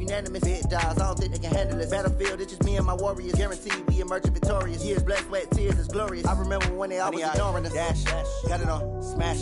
unanimous. Big dogs, I don't think they can handle us. Battlefield, it's just me and my warriors. Guaranteed we emerging victorious. Years, blood, sweat, tears is glorious. I remember when they always ignoring us. Dash, got it on, smash,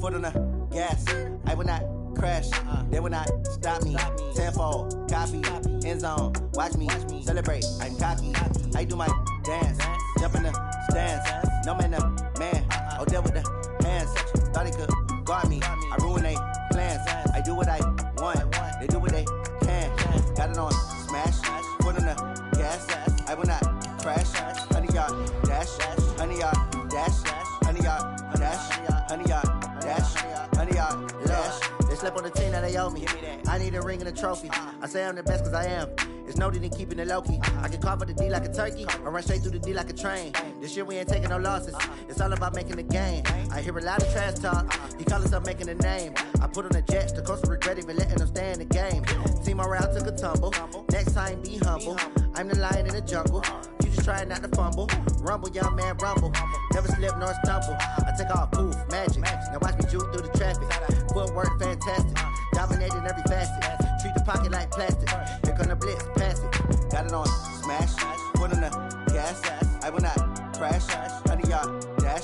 foot on the gas. I will not crash, they will not stop me. Tenfold, copy, end zone, watch me celebrate. I'm cocky, I do my dance, jump in the stands. No man, man, oh, deal with the hands. Thought he could guard me, I ruin they plans. I do what I want, they do what they can. Got it on, smash, foot on the gas. I will not crash, 100 yard dash, 100 yard dash, 100 yard dash, 100 yard dash, 100 yard dash. They slept on the team that they owe me. I need a ring and a trophy. I say I'm the best cause I am. It's no need in keeping it low-key. I can carve up the D like a turkey or run straight through the D like a train. This year we ain't taking no losses. It's all about making the game. I hear a lot of trash talk. He call himself making a name. I put on the jets. The coach will regret even letting them stay in the game. Team around took a tumble. Next time be humble. I'm the lion in the jungle. You just trying not to fumble. Rumble, young man, rumble. Never slip nor stumble. I take off, poof, magic. Now watch me juke through the traffic. Footwork fantastic. Dominating every facet. Treat the pocket like plastic. Here come the blitz, pass it. Got it on, smash. Foot on the gas. I will not crash. 100 yard dash.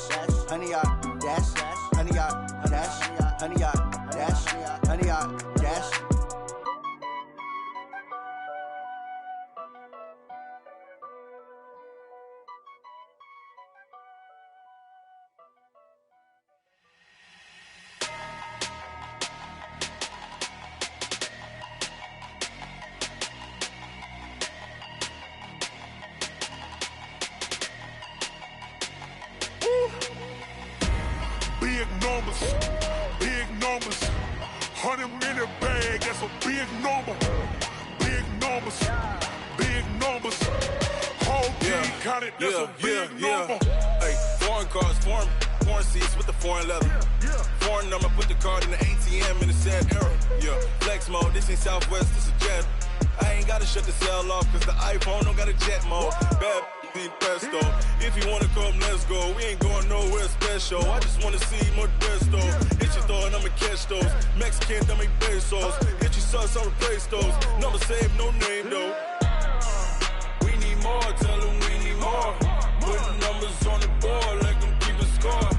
100 yard dash. 100 yard dash. 100 yard dash. 100 yard dash. Big numbers, 100 in the bag, that's a big number. Big numbers, whole team counted, that's a big number. Hey, foreign cars, foreign seats with the foreign leather. Foreign number, put the card in the ATM in the sad era. Yeah, flex mode, this ain't Southwest, this is Jet. I ain't gotta shut the cell off, cause the iPhone don't got a jet mode. Bad need pesto. If you wanna come, let's go. We ain't going nowhere special. I just wanna see more pesto. Hit your thought, I'ma catch those. Mexican, dummy pesos. Hit your sauce, I'll replace those. Number save, no name though. We need more, tell them we need more. Putting numbers on the board like them keeping score.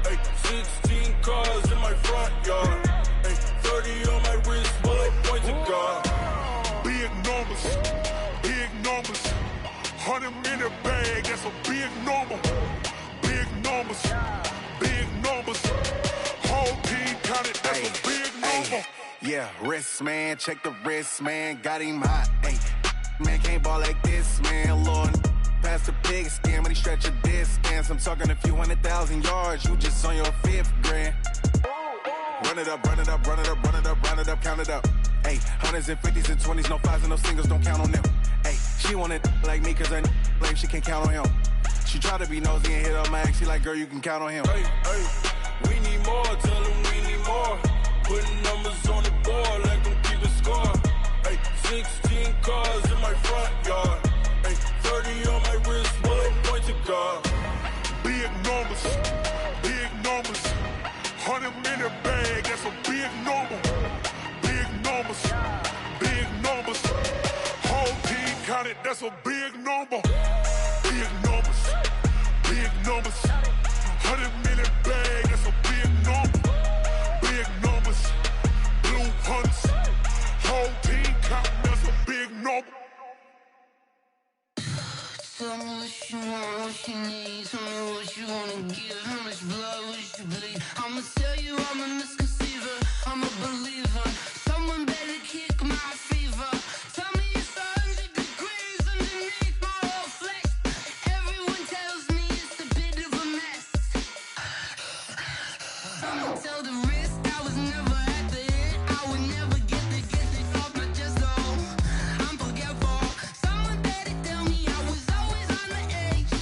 Hey, 16 cars in my front yard. Hey, 30 on my wrist, while I point to God. Big numbers, 100 in the bag, that's a big number. Big numbers, whole team counted, that's a big number. Yeah, wrist man, check the wrist man, got him hot. Ay, man can't ball like this, man. Lord, past the big skin, when he stretch a distance. I'm talking a few 100,000 yards, you just on your 5th grand. Run it up, count it up. Ayy, hundreds and 50s and 20s, no 5s and no singles, don't count on them. Ayy, she want it like me, cause her like she can't count on him. She try to be nosy and hit up my ex, she like, girl, you can count on him. Hey, we need more, tell them we need more. Putting numbers on the board like them keeping score. Hey, 16 cars in my front yard. Hey, 30 on my wrist, while I point to God. Big numbers, 100 in the bag, that's a big number. Big numbers, whole team counted, that's a big number. Big numbers, 100 million bag, that's a big number. Big numbers, blue hunts, whole team counted, that's a big number. Tell me what you want, what you need. Tell me what you wanna give. How much blood would you bleed? I'ma tell you I'm a misconceiver. I'm a believer. Someone better kick my fever. Tell me it's 100 degrees underneath my whole flesh. Everyone tells me it's a bit of a mess. I'ma tell the risk I was never at the end. I would never get this off my chest though. I'm forgetful. Someone better tell me I was always on the edge.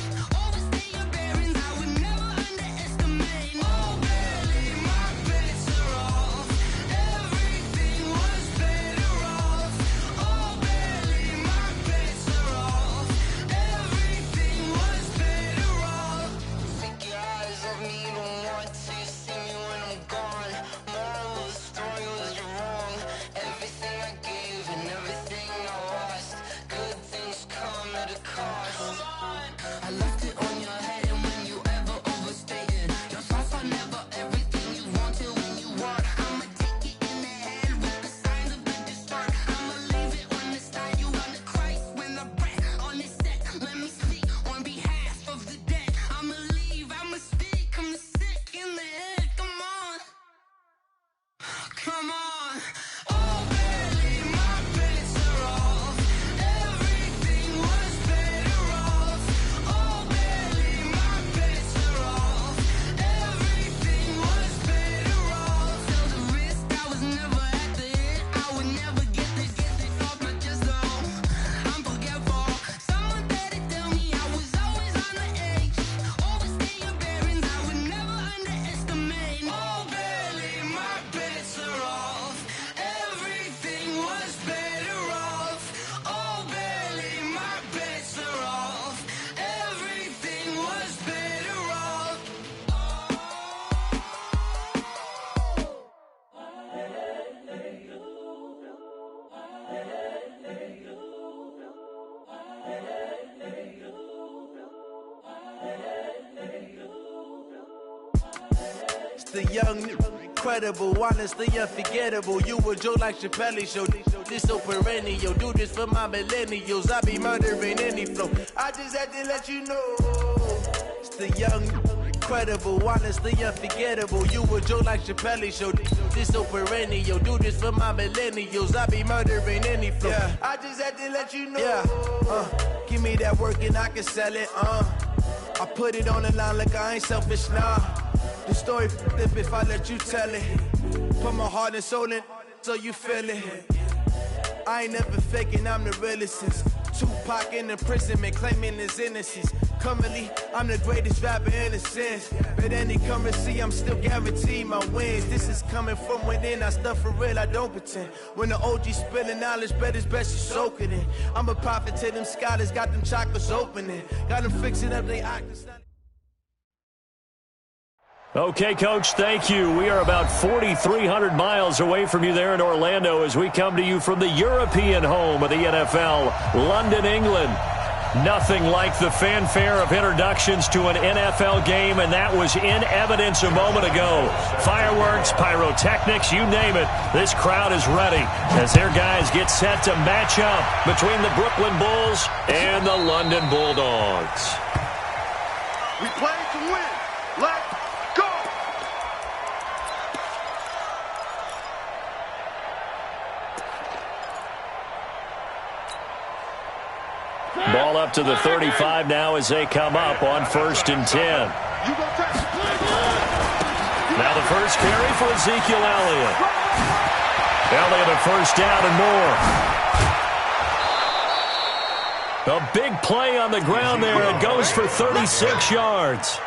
Overstay your bearings, I would never underestimate. It's the young, incredible, honestly unforgettable. You a joke like Chappelle Show. This so perennial. Do this for my millennials. I be murdering any flow. I just had to let you know. It's the young, incredible, honestly unforgettable. You a joke like Chappelle Show. This so perennial. Do this for my millennials. I be murdering any flow. Yeah. I just had to let you know. Yeah. Give me that work and I can sell it. I put it on the line like I ain't selfish, nah. The story flip if I let you tell it. Put my heart and soul in so you feel it. I ain't never faking, I'm the realest since Tupac in imprisonment, claiming his innocence. Currently, I'm the greatest rapper in a sense. But any currency, I'm still guaranteed my wins. This is coming from within, I stuff for real, I don't pretend. When the OG spilling knowledge, bet it's best you soak it in. I'm a prophet to them scholars, got them chakras opening. Got them fixing up they octaves. Okay, Coach, thank you. We are about 4,300 miles away from you there in Orlando as we come to you from the European home of the NFL, London, England. Nothing like the fanfare of introductions to an NFL game, and that was in evidence a moment ago. Fireworks, pyrotechnics, you name it. This crowd is ready as their guys get set to match up between the Brooklyn Bulls and the London Bulldogs. We play to win. Let's go! Ball up to the 35 now as they come up on 1st and 10. Now the first carry for Ezekiel Elliott. Elliott a first down and more. A big play on the ground there. It goes for 36 yards.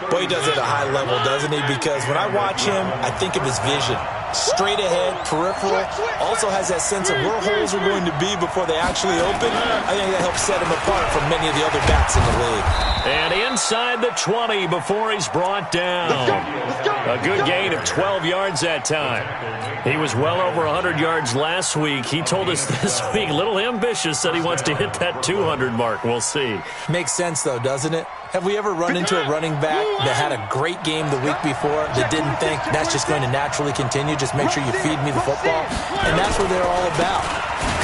Boy, he does it at a high level, doesn't he? Because when I watch him, I think of his vision. Straight ahead, peripheral, also has that sense of where holes are going to be before they actually open. I think that helps set him apart from many of the other backs in the league. And inside the 20 before he's brought down. A good gain of 12 yards that time. He was well over 100 yards last week. He told us this week, a little ambitious, that he wants to hit that 200 mark. We'll see. Makes sense, though, doesn't it? Have we ever run into a running back that had a great game the week before that didn't think that's just going to naturally continue? Just make sure you feed me the football. And that's what they're all about.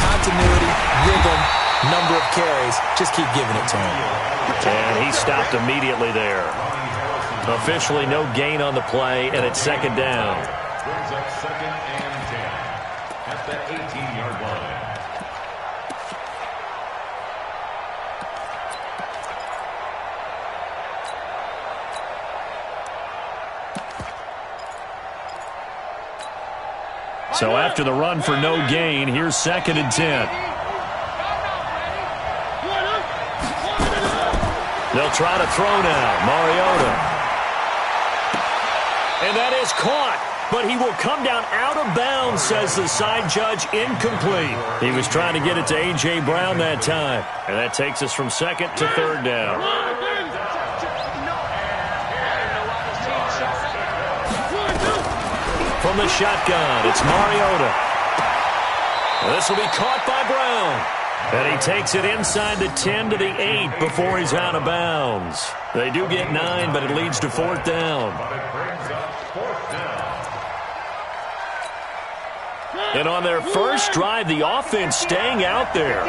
Continuity, rhythm, number of carries. Just keep giving it to him. And he stopped immediately there. Officially no gain on the play, and it's 2nd down. Brings up 2nd and 10 at the 18-yard line. So after the run for no gain, here's 2nd and 10. They'll try to throw now. Mariota. And that is caught. But he will come down out of bounds, says the side judge. Incomplete. He was trying to get it to A.J. Brown that time. And that takes us from 2nd to 3rd down. From the shotgun, it's Mariota. This will be caught by Brown. And he takes it inside the 10 to the 8 before he's out of bounds. They do get 9, but it leads to 4th down. And on their first drive, the offense staying out there.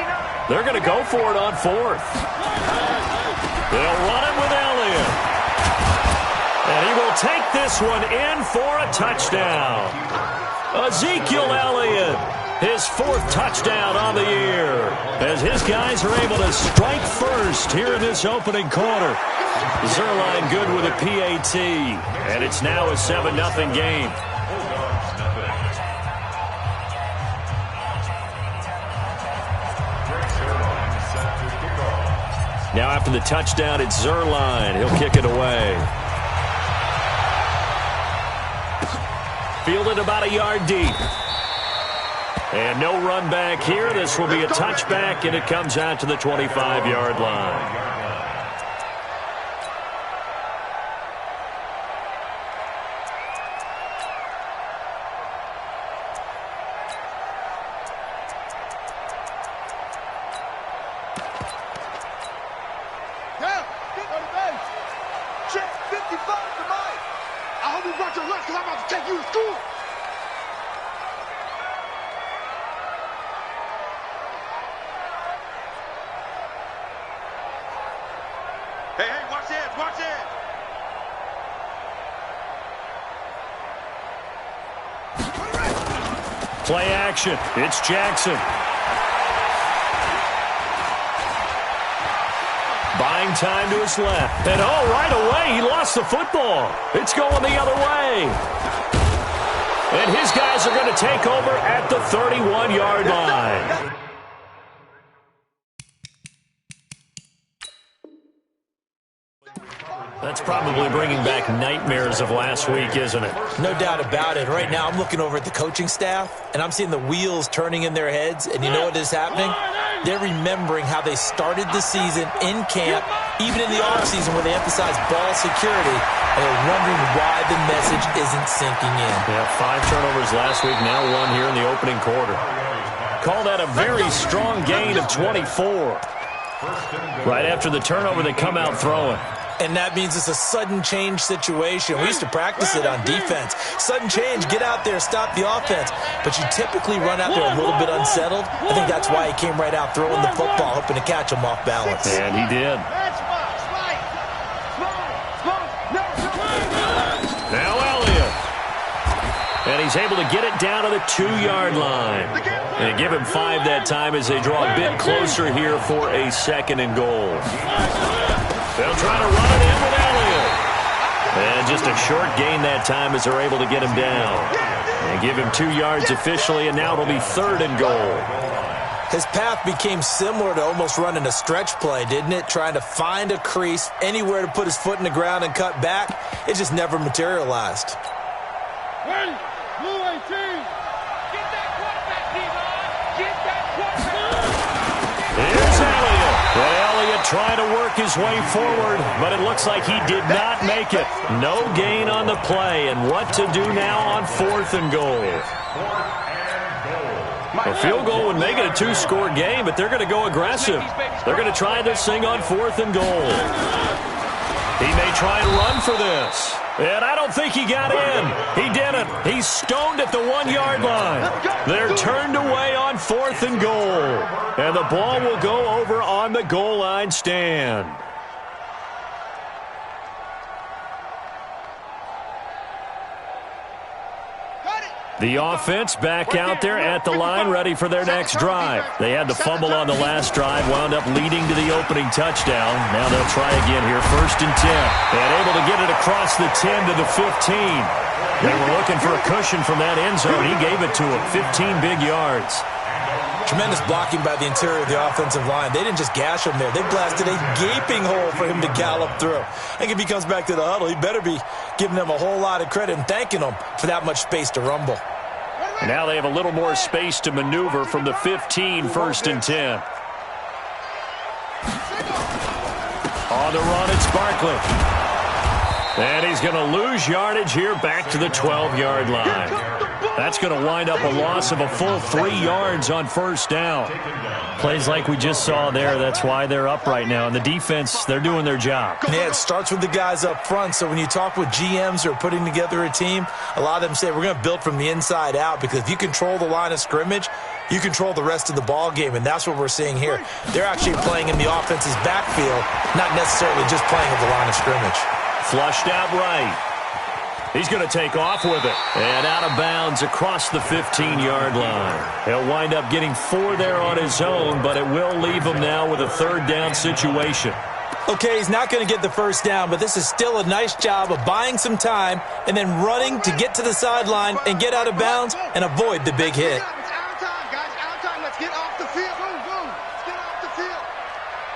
They're going to go for it on 4th. They'll run it with Elliott. And he will take this one in for a touchdown. Ezekiel Elliott, his 4th touchdown on the year, as his guys are able to strike first here in this opening quarter. Zerline good with a PAT, and it's now a 7-0 game. Now after the touchdown, it's Zerline. He'll kick it away. Fielded about a yard deep. And no run back here. This will be a touchback, and it comes out to the 25-yard line. because I'm about to take you to school. Hey, watch this, watch this. Play action. It's Jackson. Buying time to his left. And right away, he lost the football. It's going the other way. And his guys are going to take over at the 31-yard line. That's probably bringing back nightmares of last week, isn't it? No doubt about it. Right now, I'm looking over at the coaching staff, and I'm seeing the wheels turning in their heads. And you know what is happening? They're remembering how they started the season in camp, even in the offseason where they emphasized ball security, and they're wondering why the message isn't sinking in. Yeah, 5 turnovers last week, now 1 here in the opening quarter. Call that a very strong gain of 24. Right after the turnover, they come out throwing. And that means it's a sudden change situation. We used to practice it on defense. Sudden change, get out there, stop the offense. But you typically run out there a little bit unsettled. I think that's why he came right out throwing the football, hoping to catch him off balance. And he did. Now Elliott. And he's able to get it down to the 2-yard line. And give him 5 that time as they draw a bit closer here for a 2nd and goal. They'll try to run it in with Elliott. And just a short gain that time as they're able to get him down. And give him 2 yards officially, and now it'll be 3rd and goal. His path became similar to almost running a stretch play, didn't it? Trying to find a crease, anywhere to put his foot in the ground and cut back. It just never materialized. Ready? Blue 18. Get that quarterback, D-Line. Get that quarterback. Here's Elliott. But Elliott trying to work his way forward, but it looks like he did not make it. No gain on the play, and what to do now on 4th and goal. A field goal would make it a 2-score game, but they're going to go aggressive. They're going to try this thing on 4th and goal. He may try and run for this. And I don't think he got in. He didn't. He's stoned at the 1-yard line. They're turned away on 4th and goal. And the ball will go over on the goal line stand. The offense back out there at the line, ready for their next drive. They had the fumble on the last drive, wound up leading to the opening touchdown. Now they'll try again here, 1st and 10. And able to get it across the 10 to the 15. They were looking for a cushion from that end zone. He gave it to him, 15 big yards. Tremendous blocking by the interior of the offensive line. They didn't just gash him there. They blasted a gaping hole for him to gallop through. I think if he comes back to the huddle, he better be giving them a whole lot of credit and thanking them for that much space to rumble. And now they have a little more space to maneuver from the 15, 1st and 10. On the run, it's Barkley. And he's going to lose yardage here back to the 12-yard line. That's going to wind up a loss of a full 3 yards on 1st down. Plays like we just saw there, that's why they're up right now. And the defense, they're doing their job. Yeah, it starts with the guys up front. So when you talk with GMs who are putting together a team, a lot of them say we're going to build from the inside out, because if you control the line of scrimmage, you control the rest of the ball game, and that's what we're seeing here. They're actually playing in the offense's backfield, not necessarily just playing at the line of scrimmage. Flushed out right. He's going to take off with it. And out of bounds across the 15-yard line. He'll wind up getting 4 there on his own, but it will leave him now with a 3rd down situation. Okay, he's not going to get the 1st down, but this is still a nice job of buying some time and then running to get to the sideline and get out of bounds and avoid the big hit. It's out of time, guys. Out of time. Let's get off the field. Boom, boom. Let's get off the field.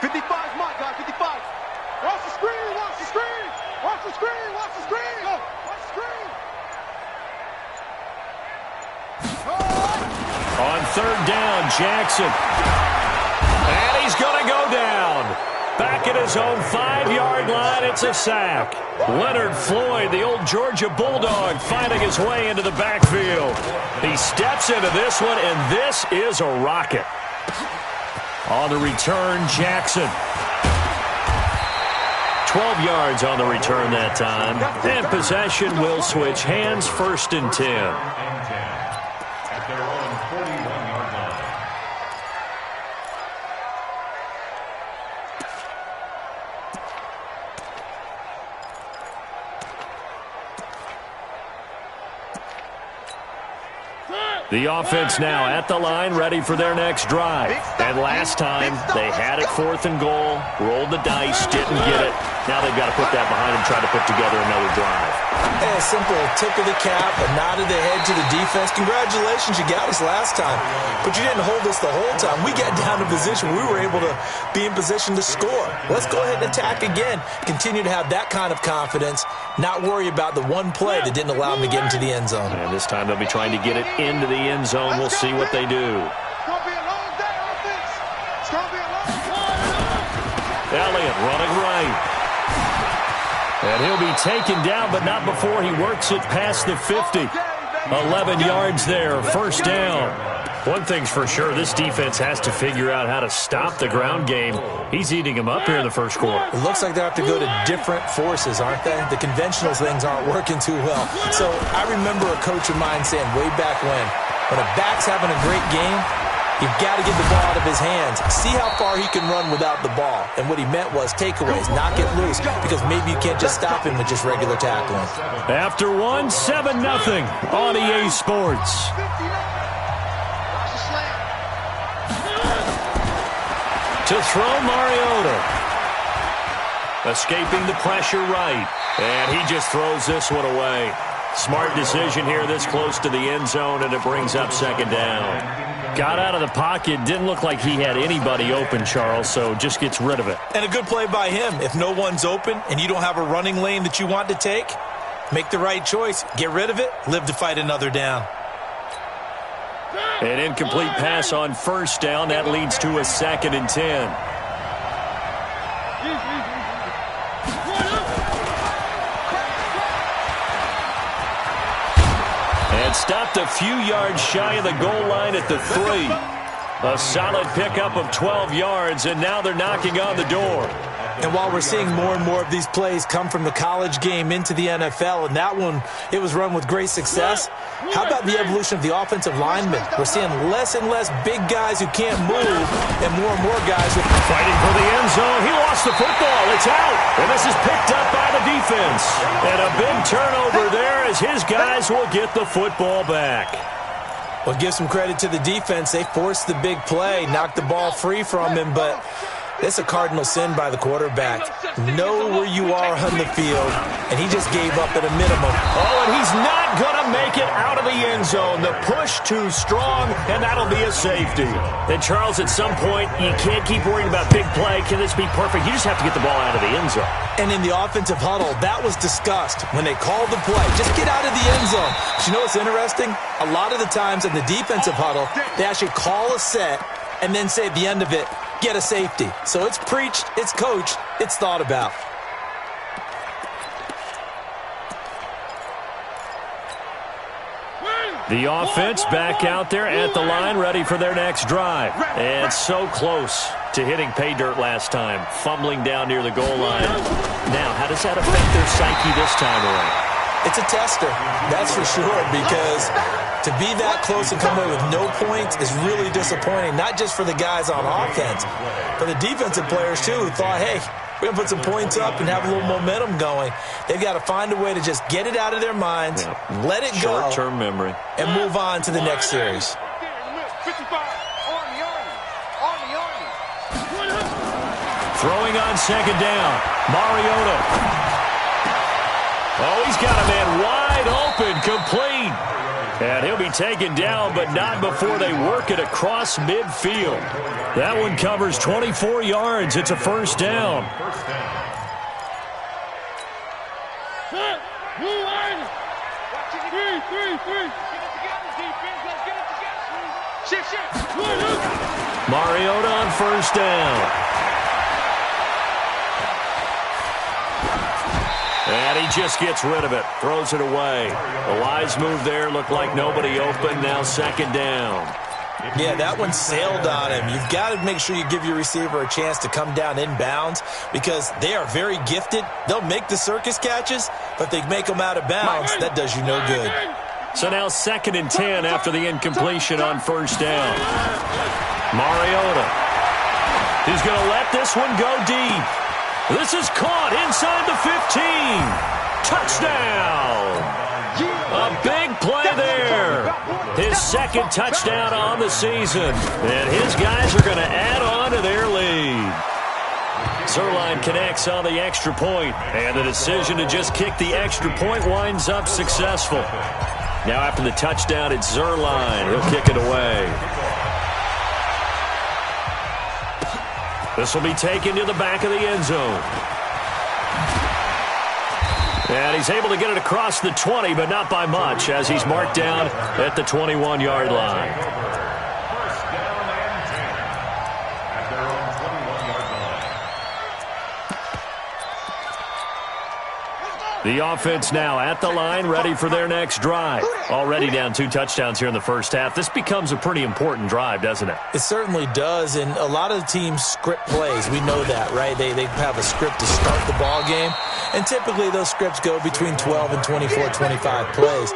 55's Mike, guys. 55. Watch the screen. Watch the screen. Watch the screen. Watch the screen. Go. Watch the screen. On 3rd down, Jackson. And he's going to go down. Back at his own 5-yard line, it's a sack. Leonard Floyd, the old Georgia Bulldog, finding his way into the backfield. He steps into this one, and this is a rocket. On the return, Jackson. 12 yards on the return that time. And possession will switch hands, 1st and 10. At their own 41-yard line. The offense now at the line, ready for their next drive. And last time, they had it 4th and goal, rolled the dice, didn't get it. Now they've got to put that behind them, try to put together another drive. A simple tip of the cap, a nod of the head to the defense. Congratulations, you got us last time. But you didn't hold us the whole time. We got down to position. We were able to be in position to score. Let's go ahead and attack again. Continue to have that kind of confidence, not worry about the one play that didn't allow them to get into the end zone. And this time they'll be trying to get it into the end zone. We'll see what they do. Elliott running right. And he'll be taken down, but not before he works it past the 50. 11 yards there, 1st down. One thing's for sure, this defense has to figure out how to stop the ground game. He's eating them up here in the 1st quarter. It looks like they have to go to different forces, aren't they? The conventional things aren't working too well. So I remember a coach of mine saying way back when a back's having a great game, you've got to get the ball out of his hands. See how far he can run without the ball. And what he meant was takeaways, not get loose, because maybe you can't just stop him with just regular tackling. After 1, 7-0 on EA Sports. To throw, Mariota. Escaping the pressure right. And he just throws this one away. Smart decision here this close to the end zone, and it brings up 2nd down. Got out of the pocket. Didn't look like he had anybody open, Charles, so just gets rid of it. And a good play by him. If no one's open and you don't have a running lane that you want to take, make the right choice. Get rid of it. Live to fight another down. An incomplete pass on 1st down. That leads to a 2nd and 10. And stopped a few yards shy of the goal line at the 3. A solid pickup of 12 yards, and now they're knocking on the door. And while we're seeing more and more of these plays come from the college game into the NFL, and that one, it was run with great success, how about the evolution of the offensive linemen? We're seeing less and less big guys who can't move and more guys who fighting for the end zone. He lost the football. It's out. And this is picked up by the defense. And a big turnover there as his guys will get the football back. Well, give some credit to the defense. They forced the big play, knocked the ball free from him, but it's a cardinal sin by the quarterback. Know where you are on the field, and he just gave up at a minimum. Oh, and he's not going to make it out of the end zone. The push too strong, and that'll be a safety. And, Charles, at some point, you can't keep worrying about big play. Can this be perfect? You just have to get the ball out of the end zone. And in the offensive huddle, that was discussed when they called the play. Just get out of the end zone. But you know what's interesting? A lot of the times in the defensive huddle, they actually call a set and then say at the end of it, get a safety. So it's preached, it's coached, it's thought about. The offense back out there at the line, ready for their next drive. And so close to hitting pay dirt last time, fumbling down near the goal line. Now, how does that affect their psyche this time around? It's a tester, that's for sure, because to be that close and come away with no points is really disappointing, not just for the guys on offense, but the defensive players, too, who thought, hey, we're going to put some points up and have a little momentum going. They've got to find a way to just get it out of their minds, let it go, short-term memory, and move on to the next series. Throwing on 2nd down, Mariota. Oh, he's got a man wide open, complete. And he'll be taken down, but not before they work it across midfield. That one covers 24 yards. It's a 1st down. Mariota on 1st down. And he just gets rid of it, throws it away. A wise move there, looked like nobody open, now 2nd down. Yeah, that one sailed on him. You've got to make sure you give your receiver a chance to come down inbounds because they are very gifted. They'll make the circus catches, but if they make them out of bounds, that does you no good. So now 2nd and 10 after the incompletion on first down. Mariota. He's going to let this one go deep. This is caught inside the 15. Touchdown. A big play there. His 2nd touchdown on the season. And his guys are going to add on to their lead. Zerline connects on the extra point, and the decision to just kick the extra point winds up successful. Now after the touchdown, it's Zerline. He'll kick it away. This will be taken to the back of the end zone. And he's able to get it across the 20, but not by much, as he's marked down at the 21-yard line. First down and 10 at their own 21-yard line. The offense now at the line, ready for their next drive. Already down 2 touchdowns here in the first half. This becomes a pretty important drive, doesn't it? It certainly does, and a lot of the teams script plays. We know that, right? They have a script to start the ball game, and typically those scripts go between 12 and 24, 25 plays.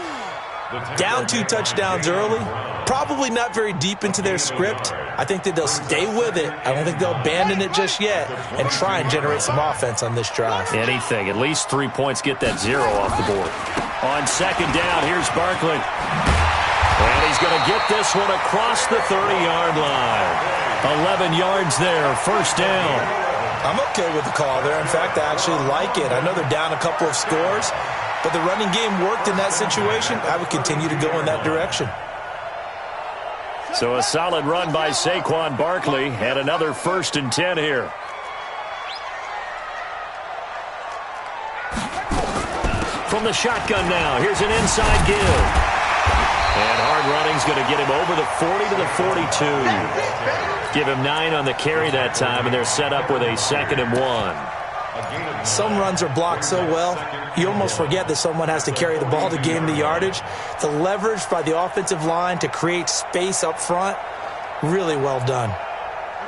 Down 2 touchdowns early, probably not very deep into their script. I think that they'll stay with it. I don't think they'll abandon it just yet and try and generate some offense on this drive. Anything. At least 3 points, get that 0 off the board. On 2nd down, here's Barkley. And he's going to get this one across the 30-yard line. 11 yards there, first down. I'm okay with the call there. In fact, I actually like it. I know they're down a couple of scores, but the running game worked in that situation. I would continue to go in that direction. So a solid run by Saquon Barkley and another 1st and 10 here. From the shotgun now, here's an inside give. And hard running's going to get him over the 40 to the 42. Give him 9 on the carry that time, and they're set up with a 2nd and 1. Some runs are blocked so well, you almost forget that someone has to carry the ball to gain the yardage. The leverage by the offensive line to create space up front, really well done.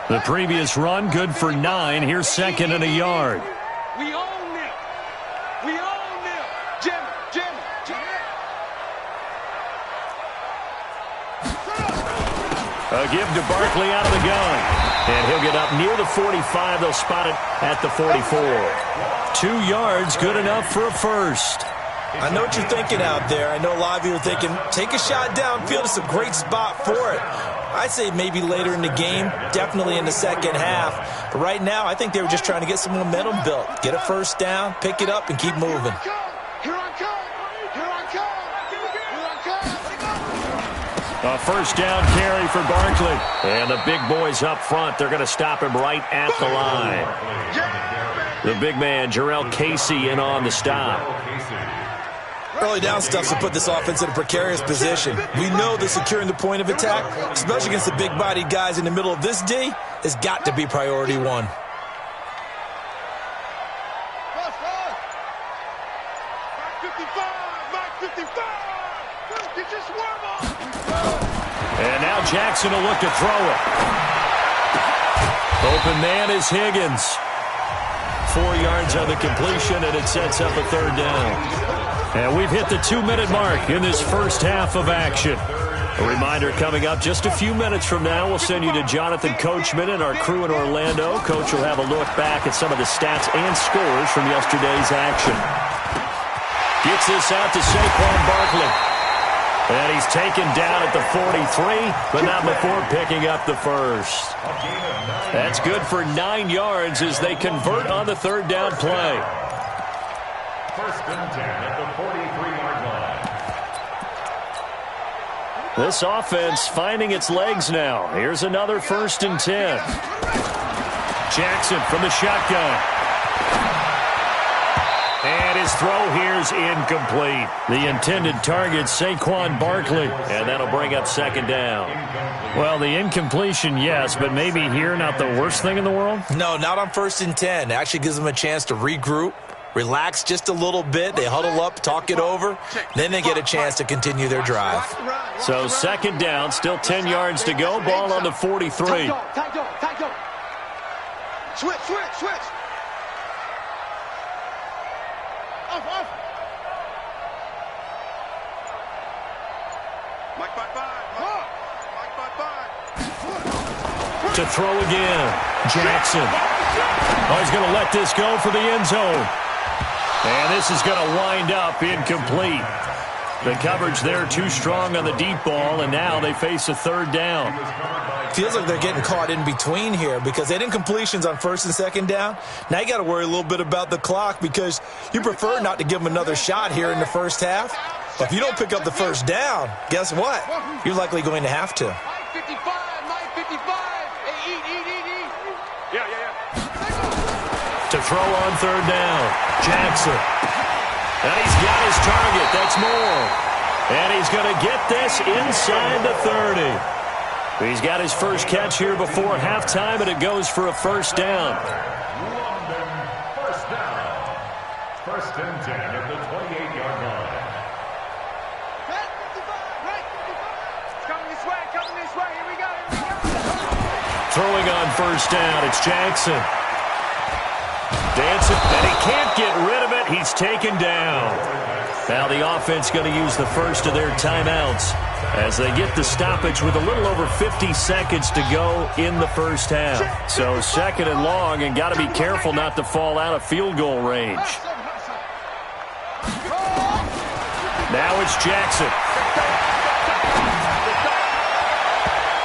The previous run, good for 9. Here's 2nd and a yard. We own them. We own them. Jimmy. A give to Barkley out of the gun. And he'll get up near the 45. They'll spot it at the 44. 2 yards, good enough for a first. I know what you're thinking out there. I know a lot of you are thinking, take a shot downfield. It's a great spot for it. I'd say maybe later in the game, definitely in the second half. But right now, I think they were just trying to get some momentum built. Get a first down, pick it up, and keep moving. A first down carry for Barkley. And the big boys up front, they're going to stop him right at the line. The big man, Jarrell Casey, in on the stop. Early down stuff to put this offense in a precarious position. We know that securing the point of attack, especially against the big-bodied guys in the middle of this D, has got to be priority 1. And now Jackson will look to throw it. Open man is Higgins. 4 yards on the completion, and it sets up a 3rd down. And we've hit the 2-minute mark in this first half of action. A reminder coming up just a few minutes from now, we'll send you to Jonathan Coachman and our crew in Orlando. Coach will have a look back at some of the stats and scores from yesterday's action. Gets this out to Saquon Barkley. And he's taken down at the 43, but not before picking up the first. That's good for 9 yards as they convert on the 3rd down play. 1st and 10 at the 43-yard line. This offense finding its legs now. Here's another 1st and 10. Jackson from the shotgun. And his throw here's incomplete. The intended target, Saquon Barkley. And that'll bring up 2nd down. Well, the incompletion, yes, but maybe here not the worst thing in the world? No, not on 1st and 10. It actually gives them a chance to regroup, relax just a little bit. They huddle up, talk it over. Then they get a chance to continue their drive. So second down, still 10 yards to go. Ball on the 43. Switch. Off. Mike 5-5. To throw again. Jackson. Oh, he's going to let this go for the end zone. And this is going to wind up incomplete. The coverage there too strong on the deep ball, and now they face a third down. Feels like they're getting caught in between here because they didn't completions on first and second down. Now you got to worry a little bit about the clock because you prefer not to give them another shot here in the first half. But if you don't pick up the first down, guess what? You're likely going to have to. Mike 55. Hey, eat. Yeah. To throw on third down, Jackson. And he's got his target. That's Moore. And he's going to get this inside the 30. He's got his first catch here before halftime, and it goes for a first down. London, first down. First and 10 at the 28-yard line. Coming this way. Here we go. Throwing on first down, it's Jackson. Dancing, and he can't get rid of it. He's taken down. Now the offense going to use the first of their timeouts as they get the stoppage with a little over 50 seconds to go in the first half. So second and long, and got to be careful not to fall out of field goal range. Now it's Jackson.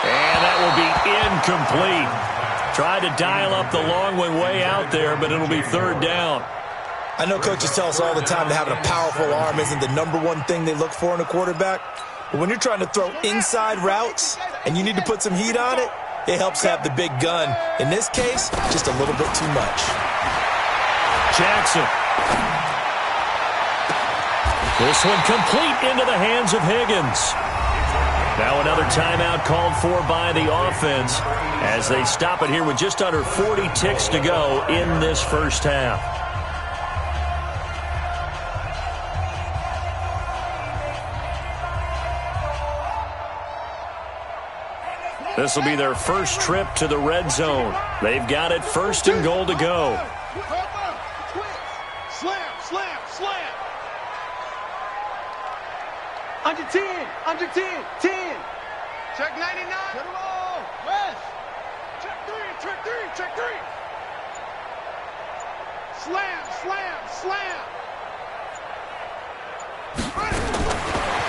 And that will be incomplete. Tried to dial up the long one way out there, but it'll be third down. I know coaches tell us all the time that having a powerful arm isn't the number one thing they look for in a quarterback. But when you're trying to throw inside routes and you need to put some heat on it, it helps have the big gun. In this case, just a little bit too much. Jackson. This one complete into the hands of Higgins. Now another timeout called for by the offense as they stop it here with just under 40 ticks to go in this first half. This will be their first trip to the red zone. They've got it first and goal to go. Slam. Under 10. 10. Check 99. Get him all. West. Check 3. Slam.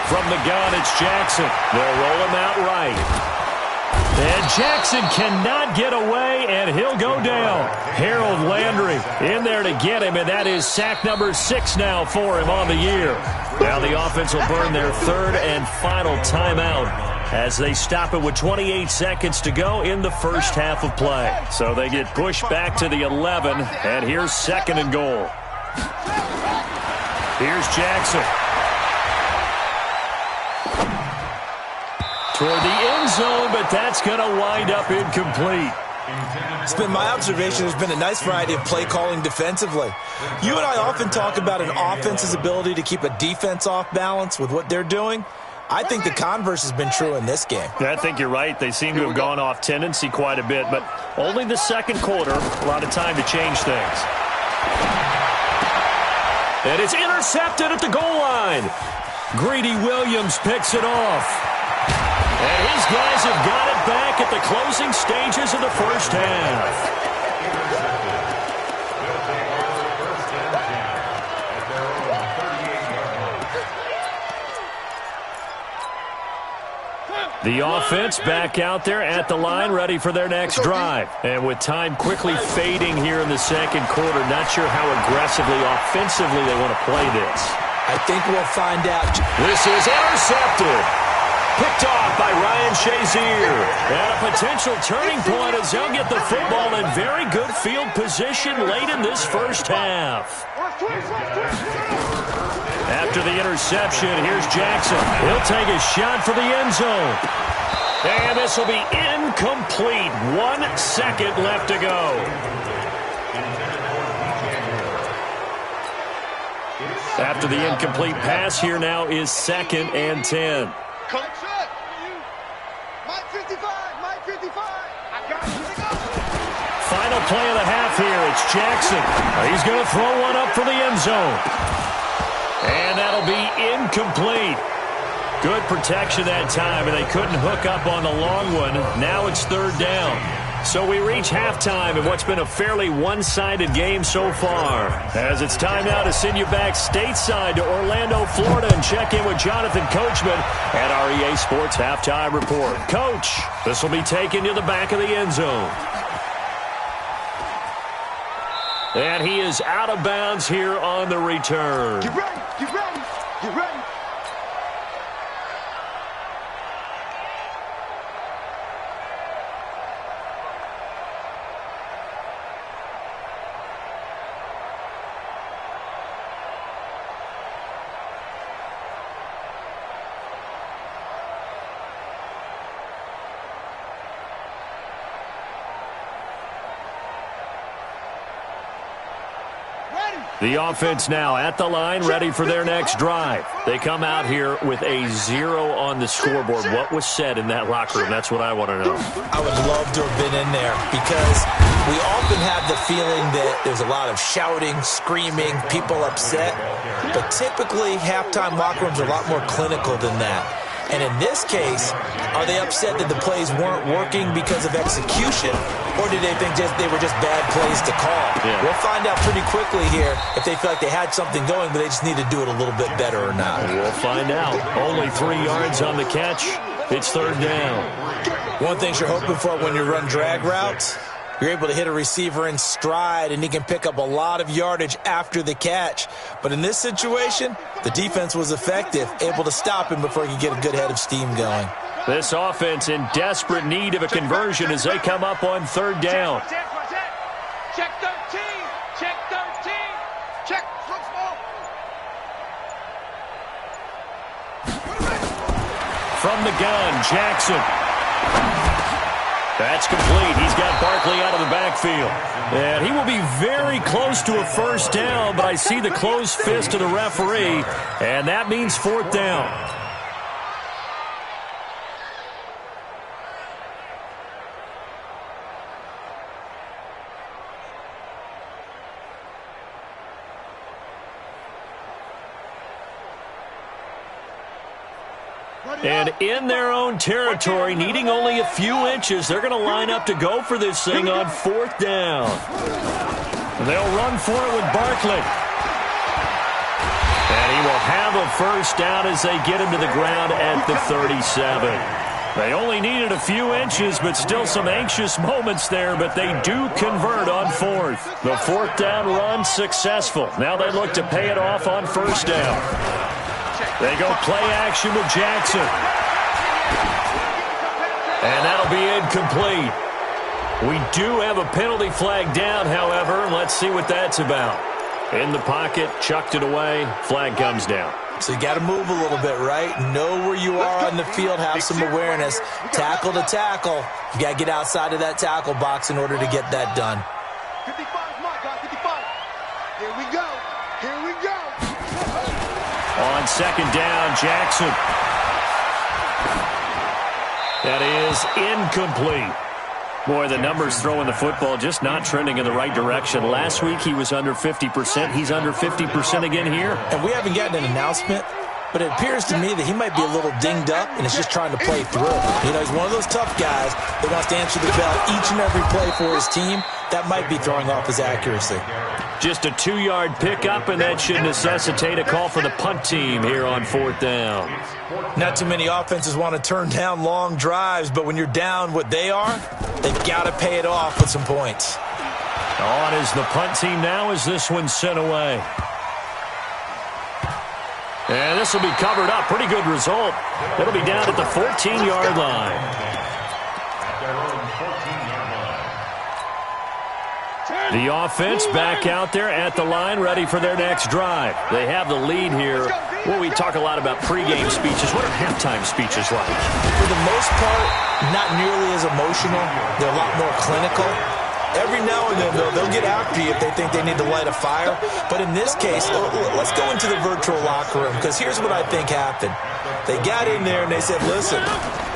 From the gun, it's Jackson. They'll roll him out right. And Jackson cannot get away, and he'll go down. Harold Landry in there to get him, and that is sack number 6 now for him on the year. Now the offense will burn their third and final timeout as they stop it with 28 seconds to go in the first half of play. So they get pushed back to the 11, and here's second and goal. Here's Jackson. Toward the end zone, but that's going to wind up incomplete. It's been my observation there's been a nice variety of play calling defensively. You and I often talk about an offense's ability to keep a defense off balance with what they're doing. I think the converse has been true in this game. Yeah, I think you're right. They seem to have gone off tendency quite a bit, but only the second quarter, a lot of time to change things. And it's intercepted at the goal line. Greedy Williams picks it off. And his guys have got it back at the closing stages of the first half. The offense back out there at the line, ready for their next drive. And with time quickly fading here in the second quarter, not sure how aggressively, offensively they want to play this. I think we'll find out. This is intercepted. Picked off by Ryan Shazier. And a potential turning point as they'll get the football in very good field position late in this first half. After the interception, here's Jackson. He'll take a shot for the end zone. And this will be incomplete. 1 second left to go. After the incomplete pass, here now is 2nd and 10. Coach, Mike 55, Mike 55. I got it. Final play of the half here. It's Jackson. He's going to throw one up for the end zone. And that'll be incomplete. Good protection that time, and they couldn't hook up on the long one. Now it's 3rd down. So we reach halftime in what's been a fairly one-sided game so far. As it's time now to send you back stateside to Orlando, Florida, and check in with Jonathan Coachman at our EA Sports Halftime Report. Coach, this will be taken to the back of the end zone. And he is out of bounds here on the return. Get ready, get ready, get ready. The offense now at the line, ready for their next drive. They come out here with a 0 on the scoreboard. What was said in that locker room? That's what I want to know. I would love to have been in there because we often have the feeling that there's a lot of shouting, screaming, people upset. But typically, halftime locker rooms are a lot more clinical than that. And in this case, are they upset that the plays weren't working because of execution, or did they think they were just bad plays to call? Yeah. We'll find out pretty quickly here if they feel like they had something going, but they just need to do it a little bit better or not. We'll find out. Only 3 yards on the catch. It's 3rd down. One thing you're hoping for when you run drag routes, you're able to hit a receiver in stride, and he can pick up a lot of yardage after the catch. But in this situation, the defense was effective, able to stop him before he could get a good head of steam going. This offense in desperate need of a conversion as they come up on 3rd down. Check 13, check 13, check, look small. From the gun, Jackson. That's complete. He's got Barkley out of the backfield. And he will be very close to a 1st down, but I see the closed fist of the referee, and that means 4th down. And in their own territory, needing only a few inches, they're going to line up to go for this thing on 4th down. They'll run for it with Barkley. And he will have a 1st down as they get him to the ground at the 37. They only needed a few inches, but still some anxious moments there, but they do convert on 4th. The 4th down run successful. Now they look to pay it off on 1st down. They go play action with Jackson. And that'll be incomplete. We do have a penalty flag down, however. Let's see what that's about. In the pocket, chucked it away. Flag comes down. So you got to move a little bit, right? Know where you are on the field, have some awareness. Tackle to tackle. You got to get outside of that tackle box in order to get that done. 55, my God, 55. Here we go. Here we go. On 2nd down, Jackson. That is incomplete. Boy, the numbers throwing the football just not trending in the right direction. Last week he was under 50%. He's under 50% again here. And we haven't gotten an announcement, but it appears to me that he might be a little dinged up and is just trying to play through. You know, he's one of those tough guys that wants to answer the bell each and every play for his team. That might be throwing off his accuracy. Just a 2-yard pickup, and that should necessitate a call for the punt team here on 4th down. Not too many offenses want to turn down long drives, but when you're down what they are, they've got to pay it off with some points. On is the punt team now as this one's sent away. And this will be covered up. Pretty good result. It'll be down at the 14-yard line. The offense back out there at the line, ready for their next drive. They have the lead here. Well, we talk a lot about pregame speeches. What are halftime speeches like? For the most part, not nearly as emotional. They're a lot more clinical. Every now and then, though, they'll get after you if they think they need to light a fire. But in this case, let's go into the virtual locker room, because here's what I think happened. They got in there and they said, listen,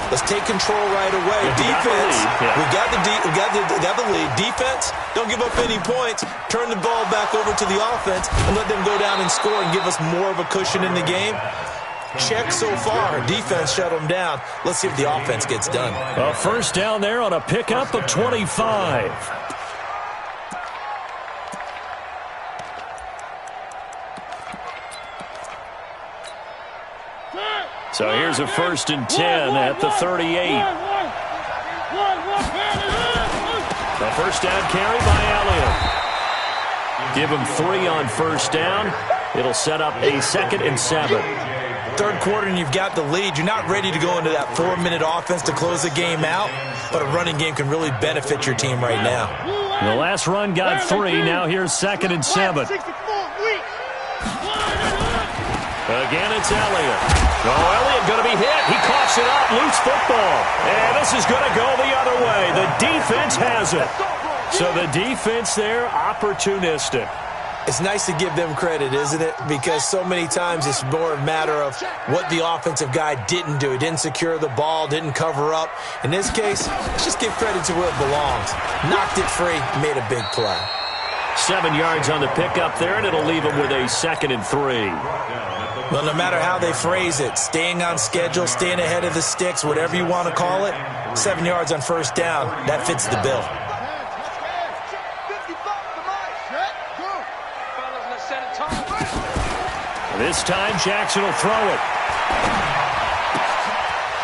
let's take control right away. Defense, we got the lead. Defense, don't give up any points. Turn the ball back over to the offense and let them go down and score and give us more of a cushion in the game. Check so far. Defense shut them down. Let's see if the offense gets done. A first down there on a pickup of 25. So here's a 1st and 10 at the 38. A first down carry by Elliott. Give him 3 on first down. It'll set up a 2nd and 7. Third quarter and you've got the lead. You're not ready to go into that 4-minute offense to close the game out, but a running game can really benefit your team right now. The last run got 3. Now here's 2nd and 7. Again, it's Elliott. Oh, Elliott going to be hit. He coughs it up. Loose football. And this is going to go the other way. The defense has it. So the defense there, opportunistic. It's nice to give them credit, isn't it? Because so many times it's more a matter of what the offensive guy didn't do. He didn't secure the ball, didn't cover up. In this case, let's just give credit to where it belongs. Knocked it free, made a big play. 7 yards on the pickup there, and it'll leave him with a 2nd and 3. Well, no matter how they phrase it, staying on schedule, staying ahead of the sticks, whatever you want to call it, 7 yards on first down, that fits the bill. This time, Jackson will throw it.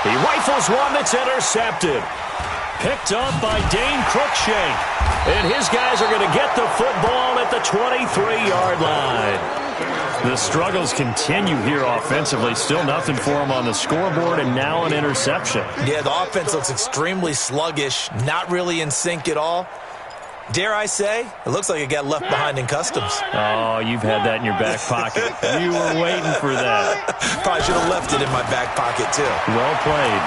He rifles one that's intercepted. Picked up by Dane Cruikshank. And his guys are going to get the football at the 23-yard line. The struggles continue here offensively. Still nothing for them on the scoreboard, and now an interception. Yeah, the offense looks extremely sluggish, not really in sync at all. Dare I say, it looks like it got left behind in customs. Oh, you've had that in your back pocket. You were waiting for that. Probably should have left it in my back pocket, too. Well played.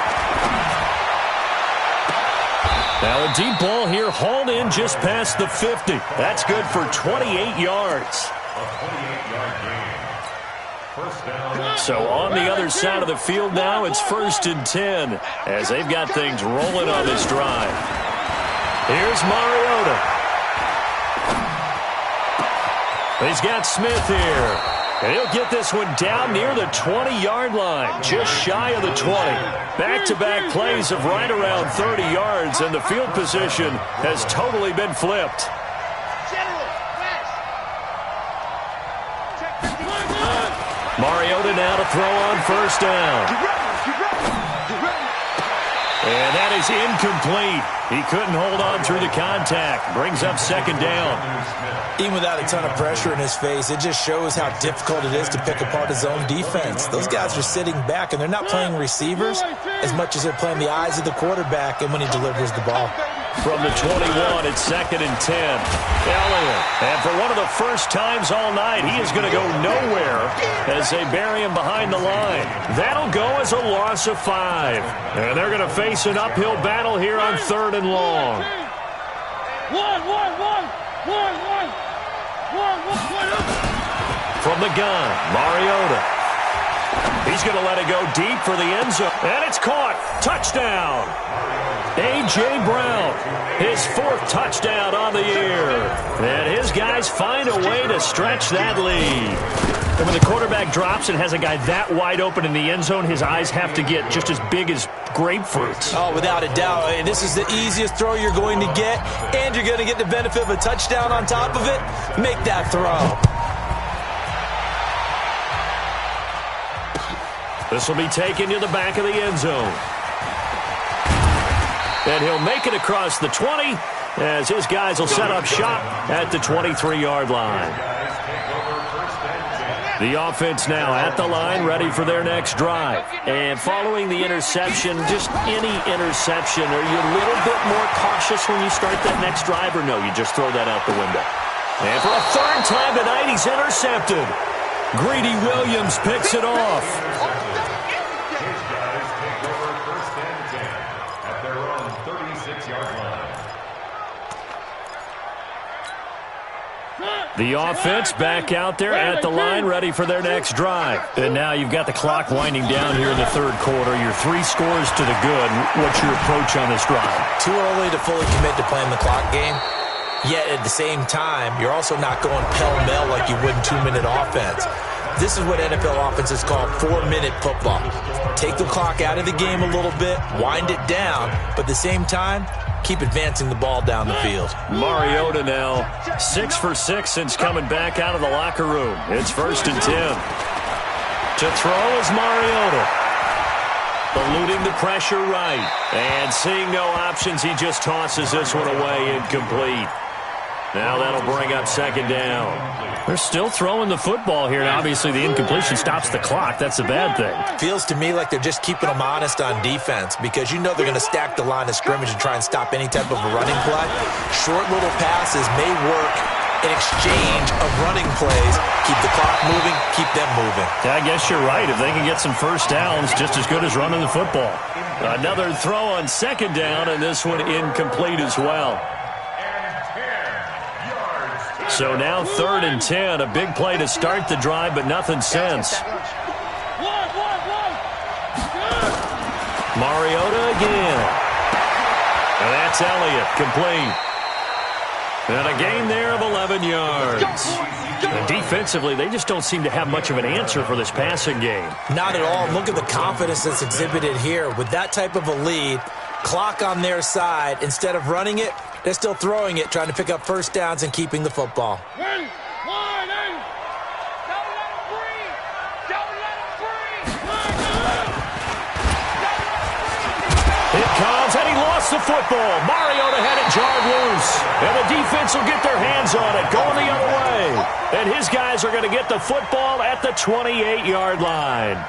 Now a deep ball here, hauled in just past the 50. That's good for 28 yards. So on the other side of the field now, it's 1st and 10 as they've got things rolling on this drive. Here's Mariota. He's got Smith here. And he'll get this one down near the 20-yard line, just shy of the 20. Back-to-back plays of right around 30 yards, and the field position has totally been flipped. Mariota now to throw on first down. And that is incomplete. He couldn't hold on through the contact. Brings up 2nd down. Even without a ton of pressure in his face, it just shows how difficult it is to pick apart his own defense. Those guys are sitting back, and they're not playing receivers as much as they're playing the eyes of the quarterback and when he delivers the ball. From the 21, it's 2nd and 10. Elliott. And for one of the first times all night, he is going to go nowhere as they bury him behind the line. That'll go as a loss of 5. And they're going to face an uphill battle here on 3rd and long. From the gun, Mariota. He's going to let it go deep for the end zone. And it's caught. Touchdown. A.J. Brown, his 4th touchdown on the year. And his guys find a way to stretch that lead. And when the quarterback drops and has a guy that wide open in the end zone, his eyes have to get just as big as grapefruits. Oh, without a doubt. And this is the easiest throw you're going to get, and you're going to get the benefit of a touchdown on top of it. Make that throw. This will be taken to the back of the end zone. And he'll make it across the 20 as his guys will set up shop at the 23-yard line. The offense now at the line, ready for their next drive. And following the interception, just any interception, are you a little bit more cautious when you start that next drive, or no, you just throw that out the window? And for a 3rd time tonight, he's intercepted. Greedy Williams picks it off. The offense back out there at the line, ready for their next drive. And now you've got the clock winding down here in the third quarter. You're 3 scores to the good. What's your approach on this drive? Too early to fully commit to playing the clock game. Yet at the same time, you're also not going pell-mell like you would in 2-minute offense. This is what NFL offenses call 4-minute football. Take the clock out of the game a little bit, wind it down, but at the same time, keep advancing the ball down the field. Mariota now 6 for 6 since coming back out of the locker room. It's 1st and 10. To throw is Mariota. Eluding the pressure right. And seeing no options, he just tosses this one away, incomplete. Now that'll bring up 2nd down. They're still throwing the football here. Now, obviously, the incompletion stops the clock. That's a bad thing. Feels to me like they're just keeping them honest on defense because you know they're going to stack the line of scrimmage and try and stop any type of a running play. Short little passes may work in exchange of running plays. Keep the clock moving, keep them moving. I guess you're right. If they can get some first downs, just as good as running the football. Another throw on 2nd down, and this one incomplete as well. So now 3rd and 10, a big play to start the drive, but nothing since. Mariota again. And that's Elliott, complete. And a gain there of 11 yards. And defensively, they just don't seem to have much of an answer for this passing game. Not at all. Look at the confidence that's exhibited here. With that type of a lead, clock on their side, instead of running it, they're still throwing it, trying to pick up first downs and keeping the football. It comes, and he lost the football. Mariota had it jarred loose. And the defense will get their hands on it, going the other way. And his guys are going to get the football at the 28-yard line.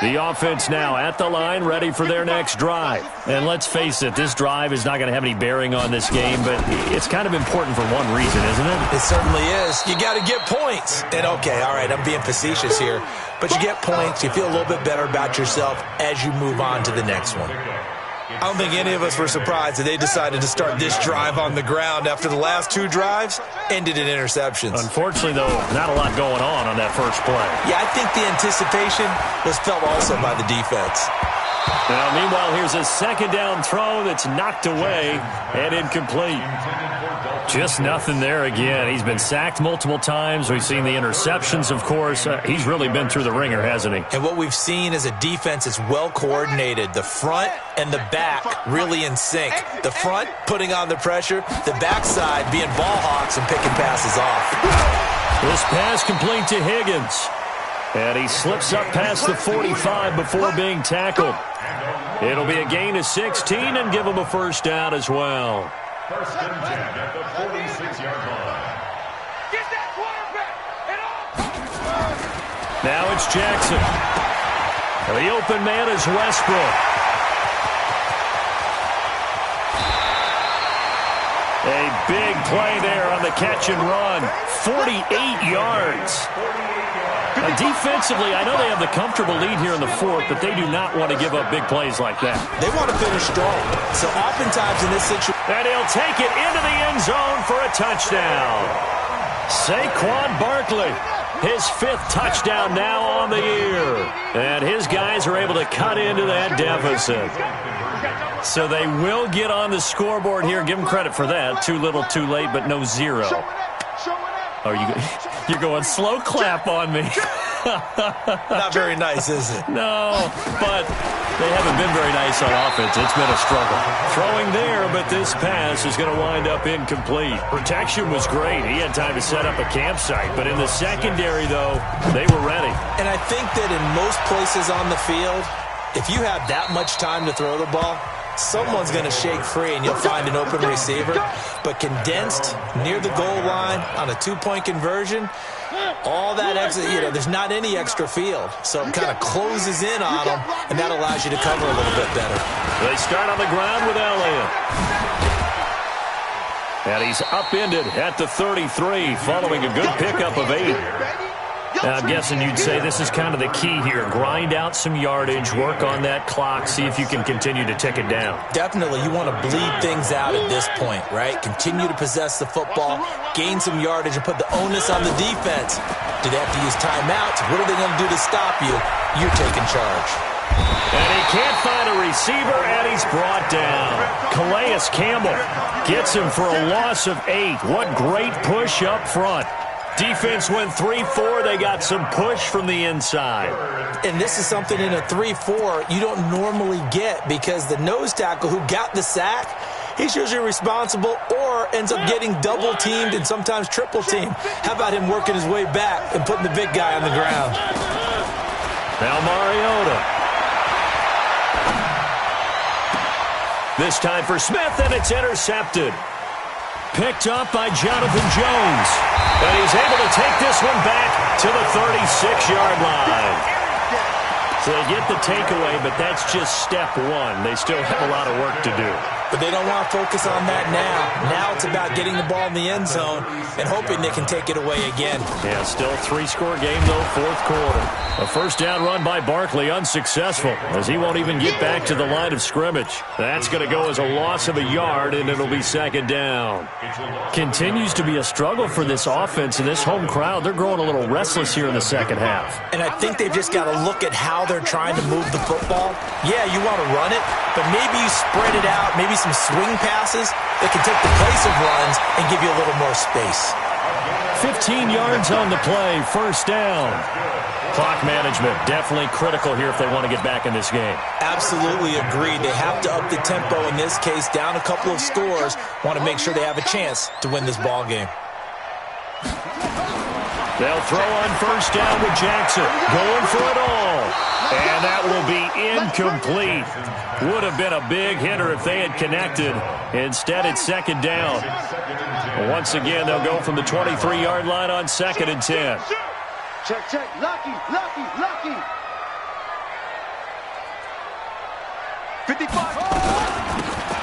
The offense now at the line, ready for their next drive. And let's face it, this drive is not going to have any bearing on this game, but it's kind of important for one reason, isn't it? It certainly is. You got to get points. And okay, all right, I'm being facetious here, but you get points, you feel a little bit better about yourself as you move on to the next one. I don't think any of us were surprised that they decided to start this drive on the ground after the last 2 drives ended in interceptions. Unfortunately, though, not a lot going on that first play. Yeah, I think the anticipation was felt also by the defense. Now, meanwhile, here's a 2nd down throw that's knocked away and incomplete. Just nothing there again. He's been sacked multiple times. We've seen the interceptions, of course. He's really been through the ringer, hasn't he? And what we've seen is a defense that's well coordinated. The front and the back really in sync. The front putting on the pressure, the backside being ball hawks and picking passes off. This pass complete to Higgins. And he slips up past the 45 before being tackled. It'll be a gain of 16 and give him a first down as well. 1st and 10 at the 46-yard line. Get that quarterback and off. Now it's Jackson. The open man is Westbrook. A big play there on the catch and run. 48 yards. Defensively, I know they have the comfortable lead here in the 4th, but they do not want to give up big plays like that. They want to finish strong. So oftentimes in this situation... And he'll take it into the end zone for a touchdown. Saquon Barkley, his 5th touchdown now on the year. And his guys are able to cut into that deficit. So they will get on the scoreboard here. Give them credit for that. Too little, too late, but no 0. Oh, you're going slow clap on me. Not very nice, is it? No, but they haven't been very nice on offense. It's been a struggle. Throwing there, but this pass is going to wind up incomplete. Protection was great. He had time to set up a campsite, but in the secondary, though, they were ready. And I think that in most places on the field, if you have that much time to throw the ball, someone's going to shake free and you'll find an open receiver. But condensed near the goal line on a 2-point conversion, all that extra, there's not any extra field. So it kind of closes in on them, and that allows you to cover a little bit better. They start on the ground with Elliott. And he's upended at the 33 following a good pickup of 8. I'm guessing you'd say this is kind of the key here. Grind out some yardage, work on that clock, see if you can continue to tick it down. Definitely. You want to bleed things out at this point, right? Continue to possess the football, gain some yardage, and put the onus on the defense. Do they have to use timeouts? What are they going to do to stop you? You're taking charge. And he can't find a receiver, and he's brought down. Calais Campbell gets him for a loss of 8. What great push up front. Defense went 3-4. They got some push from the inside. And this is something in a 3-4 you don't normally get because the nose tackle who got the sack, he's usually responsible or ends up getting double-teamed and sometimes triple-teamed. How about him working his way back and putting the big guy on the ground? Now Mariota. This time for Smith, and it's intercepted. Picked up by Jonathan Jones. And he's able to take this one back to the 36-yard line. So they get the takeaway, but that's just step one. They still have a lot of work to do. But they don't want to focus on that now. Now it's about getting the ball in the end zone and hoping they can take it away again. Yeah, still 3-score game, though, fourth quarter. A first down run by Barkley, unsuccessful, as he won't even get back to the line of scrimmage. That's going to go as a loss of a yard, and it'll be second down. Continues to be a struggle for this offense and this home crowd. They're growing a little restless here in the second half. And I think they've just got to look at how they're trying to move the football. Yeah, you want to run it, but maybe you spread it out, maybe some swing passes that can take the place of runs and give you a little more space. 15 yards on the play, first down. Clock management, definitely critical here if they want to get back in this game. Absolutely agreed. They have to up the tempo in this case, down a couple of scores. Want to make sure they have a chance to win this ball game. They'll throw on first down with Jackson, going for it all. And that will be incomplete. Would have been a big hitter if they had connected. Instead, it's second down. Once again, they'll go from the 23-yard line on second and 10. Check, check. Lucky. 55.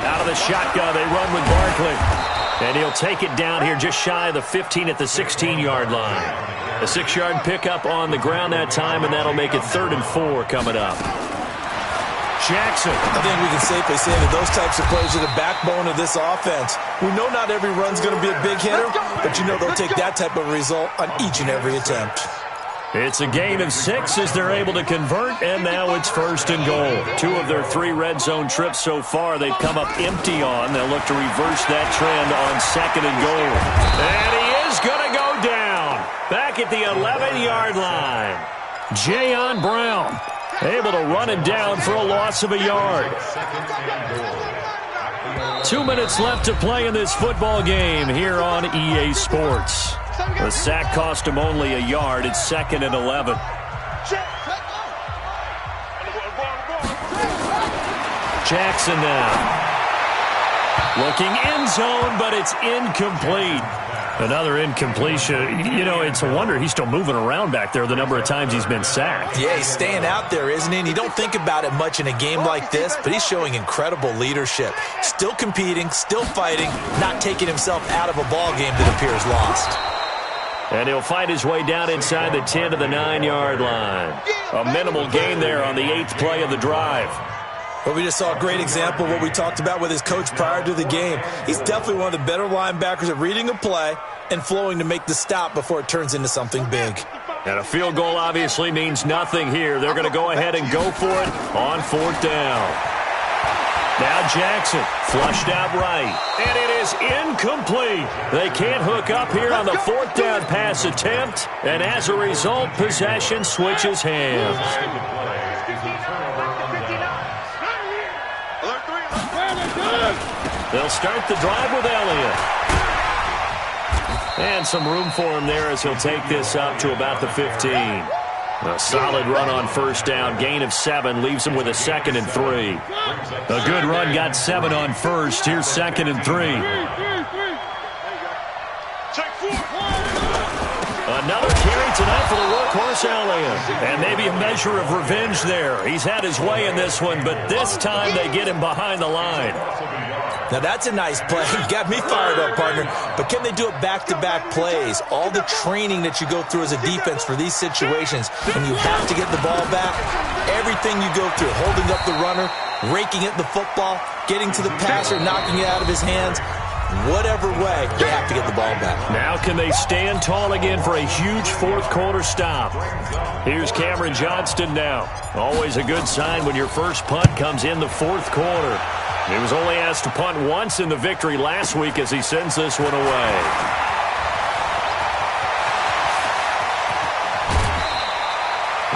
Out of the shotgun, they run with Barkley. And he'll take it down here just shy of the 15 at the 16-yard line. A 6-yard pickup on the ground that time, and that'll make it 3rd and 4 coming up. Jackson. I think we can safely say that those types of plays are the backbone of this offense. We know not every run's going to be a big hitter, but you know they'll take that type of result on each and every attempt. It's a gain of 6 as they're able to convert, and now it's 1st and goal. 2 of their 3 red zone trips so far they've come up empty on. They'll look to reverse that trend on 2nd and goal. And he is going to go down back at the 11-yard line. Jayon Brown able to run it down for a loss of a yard. 2 minutes left to play in this football game here on EA Sports. The sack cost him only a yard. It's 2nd and 11. Jackson now. Looking end zone, but it's incomplete. Another incompletion. You know, it's a wonder he's still moving around back there the number of times he's been sacked. Yeah, he's staying out there, isn't he? And you don't think about it much in a game like this, but he's showing incredible leadership. Still competing, still fighting, not taking himself out of a ball game that appears lost. And he'll fight his way down inside the 10 to the 9-yard line. A minimal gain there on the 8th play of the drive. But we just saw a great example of what we talked about with his coach prior to the game. He's definitely one of the better linebackers at reading a play and flowing to make the stop before it turns into something big. And a field goal obviously means nothing here. They're going to go ahead and go for it on 4th down. Now Jackson, flushed out right. And it is incomplete. They can't hook up here on the 4th down pass attempt. And as a result, possession switches hands. They'll start the drive with Elliott. And some room for him there as he'll take this up to about the 15. A solid run on first down. Gain of 7 leaves him with a 2nd and 3. A good run got 7 on first. Here's 2nd and 3. Another carry tonight for the workhorse Elliott. And maybe a measure of revenge there. He's had his way in this one, but this time they get him behind the line. Now, that's a nice play. Got me fired up, partner. But can they do it back-to-back plays? All the training that you go through as a defense for these situations, and you have to get the ball back. Everything you go through, holding up the runner, raking at the football, getting to the passer, knocking it out of his hands. Whatever way, they have to get the ball back. Now can they stand tall again for a huge fourth-quarter stop? Here's Cameron Johnston now. Always a good sign when your first punt comes in the fourth quarter. He was only asked to punt once in the victory last week as he sends this one away.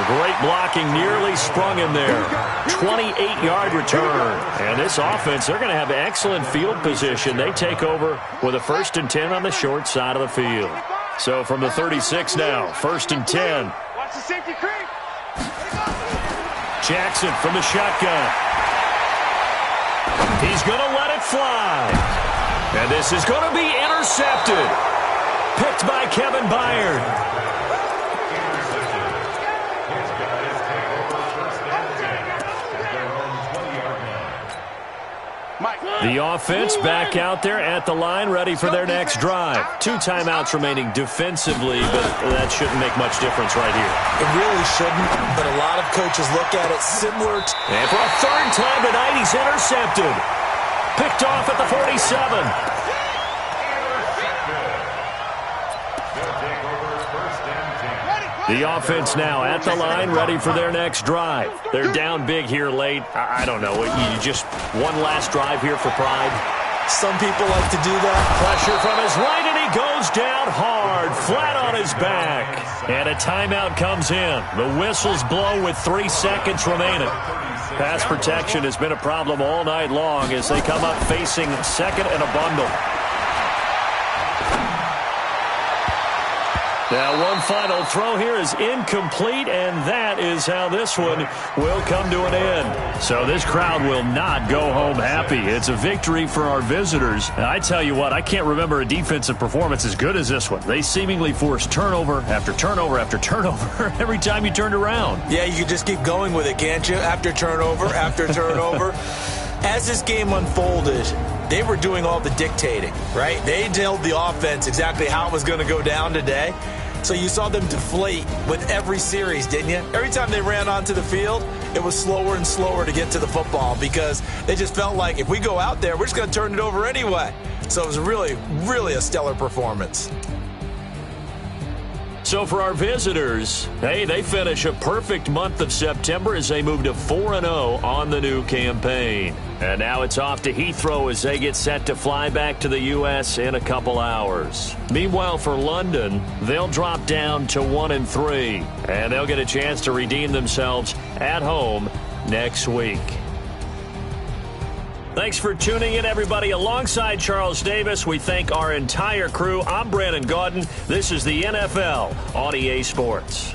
Great blocking, nearly sprung in there. 28-yard return. And this offense, they're going to have excellent field position. They take over with a 1st and 10 on the short side of the field. So from the 36 now, 1st and 10. Watch the safety creep. Jackson from the shotgun. He's going to let it fly. And this is going to be intercepted. Picked by Kevin Byard. The offense back out there at the line, ready for their next drive. 2 timeouts remaining defensively, but that shouldn't make much difference right here. It really shouldn't, but a lot of coaches look at it similar to... And for a 3rd time tonight, he's intercepted. Picked off at the 47. The offense now at the line, ready for their next drive. They're down big here late. I don't know. You just one last drive here for pride. Some people like to do that. Pressure from his right, and he goes down hard, flat on his back. And a timeout comes in. The whistles blow with 3 seconds remaining. Pass protection has been a problem all night long as they come up facing 2nd and a bundle. Now one final throw here is incomplete, and that is how this one will come to an end. So this crowd will not go home happy. It's a victory for our visitors. And I tell you what, I can't remember a defensive performance as good as this one. They seemingly forced turnover after turnover after turnover every time you turned around. Yeah, you can just keep going with it, can't you? After turnover, after turnover. As this game unfolded, they were doing all the dictating, right? They told the offense exactly how it was going to go down today. So you saw them deflate with every series, didn't you? Every time they ran onto the field, it was slower and slower to get to the football because they just felt like if we go out there, we're just going to turn it over anyway. So it was really, really a stellar performance. So for our visitors, hey, they finish a perfect month of September as they move to 4-0 on the new campaign. And now it's off to Heathrow as they get set to fly back to the U.S. in a couple hours. Meanwhile, for London, they'll drop down to 1-3, and they'll get a chance to redeem themselves at home next week. Thanks for tuning in, everybody. Alongside Charles Davis, we thank our entire crew. I'm Brandon Gaudin. This is the NFL on EA Sports.